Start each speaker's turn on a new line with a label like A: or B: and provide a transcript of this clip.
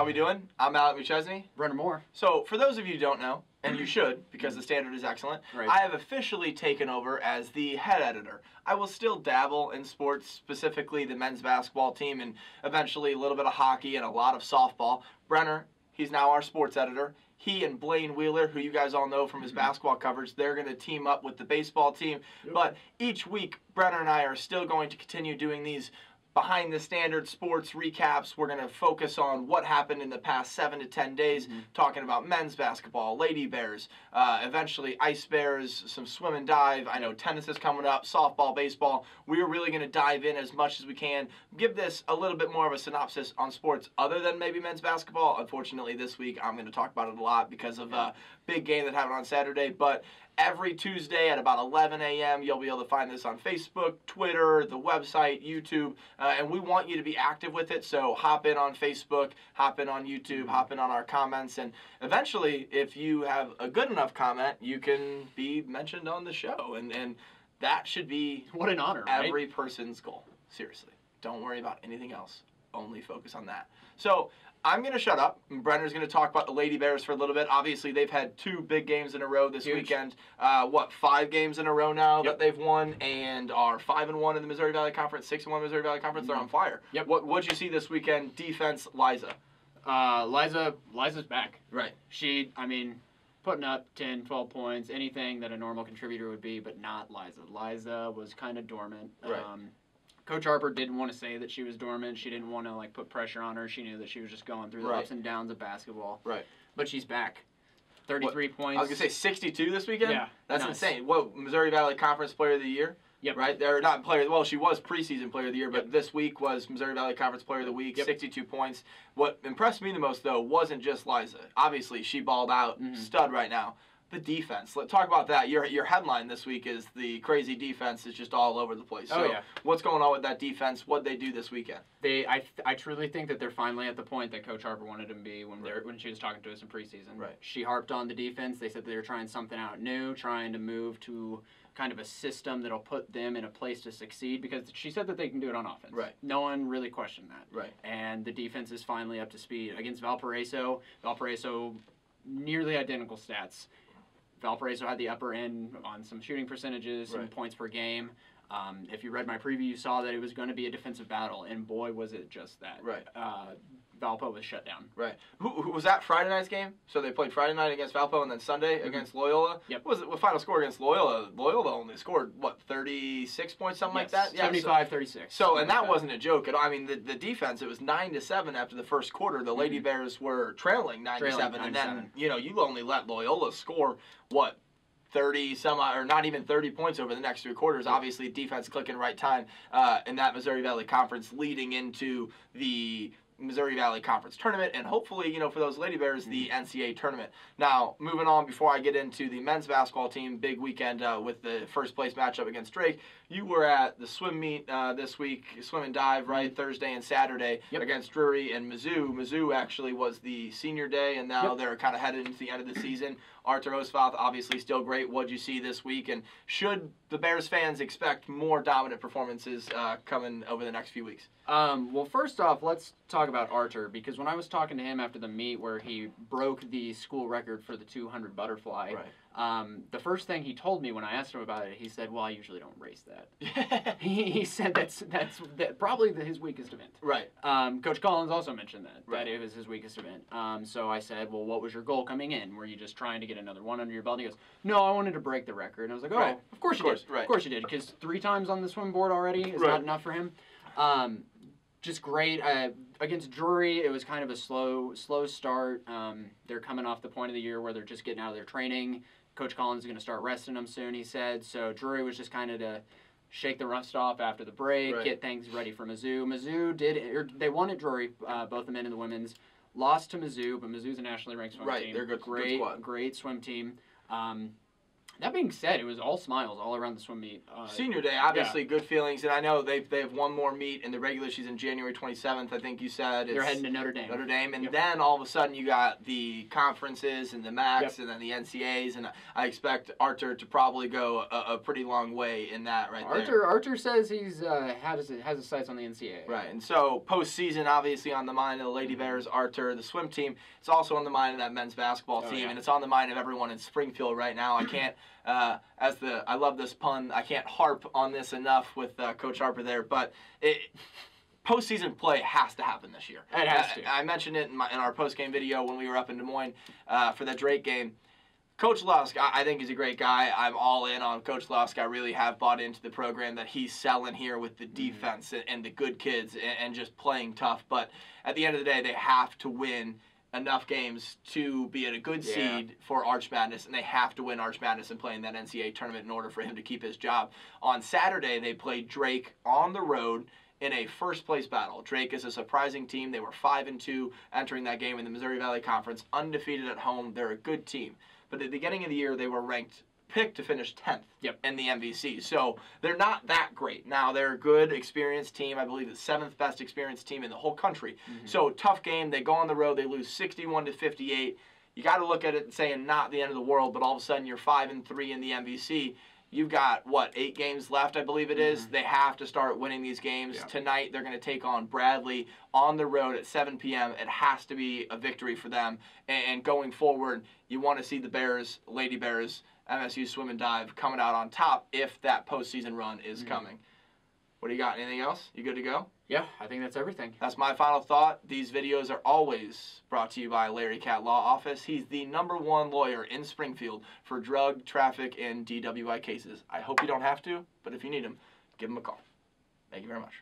A: How we doing? I'm Alec McChesney.
B: Brenner Moore.
A: So, for those of you who don't know, and you should, because the standard is excellent,
B: Right.
A: I have officially taken over as the head editor. I will still dabble in sports, specifically the men's basketball team, and eventually a little bit of hockey and a lot of softball. Brenner, he's now our sports editor. He and Blaine Wheeler, who you guys all know from his basketball coverage, they're going to team up with the baseball team.
B: Yep.
A: But each week, Brenner and I are still going to continue doing these behind the standard sports recaps. We're going to focus on what happened in the past 7 to 10 days, talking about men's basketball, Lady Bears, eventually Ice Bears, some swim and dive. I know tennis is coming up, softball, baseball. We are really going to dive in as much as we can, give this a little bit more of a synopsis on sports other than maybe men's basketball. Unfortunately, this week I'm going to talk about it a lot because of a big game that happened on Saturday, but every Tuesday at about 11 a.m., you'll be able to find this on Facebook, Twitter, the website, YouTube, and we want you to be active with it, so hop in on Facebook, hop in on YouTube, hop in on our comments, and eventually, if you have a good enough comment, you can be mentioned on the show, and that should be
B: What an honor, right?
A: every person's goal. Seriously. Don't worry about anything else. Only focus on that. So, I'm going to shut up. Brenner's going to talk about the Lady Bears for a little bit. Obviously, they've had 2 big games in a row this weekend. 5 games in a row now that they've won, and are 5-1 in the Missouri Valley Conference, 6-1 Missouri Valley Conference. They're on fire.
B: Yep.
A: What'd you see this weekend? Defense, Liza.
B: Liza's back.
A: Right.
B: Putting up 10, 12 points, anything that a normal contributor would be, but not Liza. Liza was kind of dormant.
A: Right.
B: Coach Harper didn't want to say that she was dormant. She didn't want to put pressure on her. She knew that she was just going through the ups and downs of basketball.
A: Right.
B: But she's back. 33 points.
A: I was going to say 62 this weekend?
B: Yeah.
A: That's
B: nuts.
A: insane. What, Missouri Valley Conference Player of the Year?
B: Yep.
A: Right? They're not player. Well, she was preseason Player of the Year, but this week was Missouri Valley Conference Player of the Week. 62 points. What impressed me the most, though, wasn't just Liza. Obviously, she balled out, stud right now. The defense. Let's talk about that. Your headline this week is the crazy defense is just all over the place. So what's going on with that defense? What'd they do this weekend?
B: I truly think that they're finally at the point that Coach Harper wanted them to be when she was talking to us in preseason.
A: Right.
B: She harped on the defense. They said they were trying something out new, trying to move to kind of a system that'll put them in a place to succeed, because she said that they can do it on offense.
A: Right.
B: No one really questioned that.
A: Right.
B: And the defense is finally up to speed. Against Valparaiso, nearly identical stats. Valparaiso had the upper end on some shooting percentages and points per game. If you read my preview, you saw that it was going to be a defensive battle, and boy, was it just that.
A: Right.
B: Valpo was shut down.
A: Right. Who was that Friday night's game? So they played Friday night against Valpo and then Sunday against Loyola?
B: Yep.
A: What final score against Loyola? Loyola only scored, 36 points, something like that? Yeah,
B: 75-36.
A: So, and that wasn't a joke at all. I mean, the defense, it was 9-7 after the first quarter. The Lady Bears were trailing 9-7, and then, you only let Loyola score, 30 some, or not even 30 points over the next 3 quarters. Obviously, defense clicking right time in that Missouri Valley Conference, leading into the Missouri Valley Conference tournament, and hopefully, for those Lady Bears, the NCAA tournament. Now, moving on, before I get into the men's basketball team, big weekend with the first place matchup against Drake. You were at the swim meet this week, swim and dive, right, Thursday and Saturday against Drury and Mizzou. Mizzou actually was the senior day, and now they're kind of headed into the end of the season. Arthur Osvath, obviously still great. What'd you see this week? And should the Bears fans expect more dominant performances coming over the next few weeks?
B: Well, first off, let's talk about Arthur, because when I was talking to him after the meet where he broke the school record for the 200 butterfly, the first thing he told me when I asked him about it, he said, well, I usually don't race that. He said that's probably his weakest event.
A: Right.
B: Coach Collins also mentioned that it was his weakest event. So I said, well, what was your goal coming in? Were you just trying to get another one under your belt? He goes, no, I wanted to break the record. And I was like, oh, of course you did. Of course you did, because 3 times on the swim board already is not enough for him. Just great. Against Drury, it was kind of a slow start. They're coming off the point of the year where they're just getting out of their training. Coach Collins is going to start resting them soon, he said. So Drury was just kind of to shake the rust off after the break, get things ready for Mizzou. They won at Drury, both the men and the women's. Lost to Mizzou, but Mizzou's a nationally ranked swim team.
A: They're good.
B: Great,
A: good squad.
B: Great swim team. That being said, it was all smiles all around the swim meet.
A: Senior day, obviously, good feelings, and I know they have one more meet in the regular season, January 27th. I think you said
B: they're heading to Notre Dame.
A: And then all of a sudden you got the conferences and the MACs and then the NCAAs, and I expect Artur to probably go a pretty long way in that there.
B: Artur says he's has his sights on the NCAA.
A: Right, and so postseason, obviously, on the mind of the Lady Bears, Artur, the swim team. It's also on the mind of that men's basketball team, and it's on the mind of everyone in Springfield right now. I can't. I love this pun. I can't harp on this enough with Coach Harper there, but postseason play has to happen this year.
B: It has to.
A: I mentioned it in our postgame video when we were up in Des Moines for that Drake game. Coach Lusk, I think he's a great guy. I'm all in on Coach Lusk. I really have bought into the program that he's selling here with the defense and the good kids and just playing tough. But at the end of the day, they have to win enough games to be at a good seed for Arch Madness, and they have to win Arch Madness and play in that NCAA tournament in order for him to keep his job. On Saturday, they played Drake on the road in a first-place battle. Drake is a surprising team. They were 5-2 entering that game in the Missouri Valley Conference, undefeated at home. They're a good team. But at the beginning of the year, they were picked to finish 10th in the MVC. So they're not that great. Now, they're a good, experienced team. I believe the 7th best experienced team in the whole country. So tough game. They go on the road. They lose 61-58. You got to look at it and saying not the end of the world, but all of a sudden you're 5-3 in the MVC. You've got, 8 games left, I believe it is. They have to start winning these games. Tonight, they're going to take on Bradley on the road at 7 p.m. It has to be a victory for them. And going forward, you want to see the Bears, Lady Bears, MSU Swim and Dive coming out on top if that postseason run is coming. What do you got? Anything else? You good to go?
B: Yeah, I think that's everything.
A: That's my final thought. These videos are always brought to you by Larry Cat Law Office. He's the #1 lawyer in Springfield for drug, traffic, and DWI cases. I hope you don't have to, but if you need him, give him a call. Thank you very much.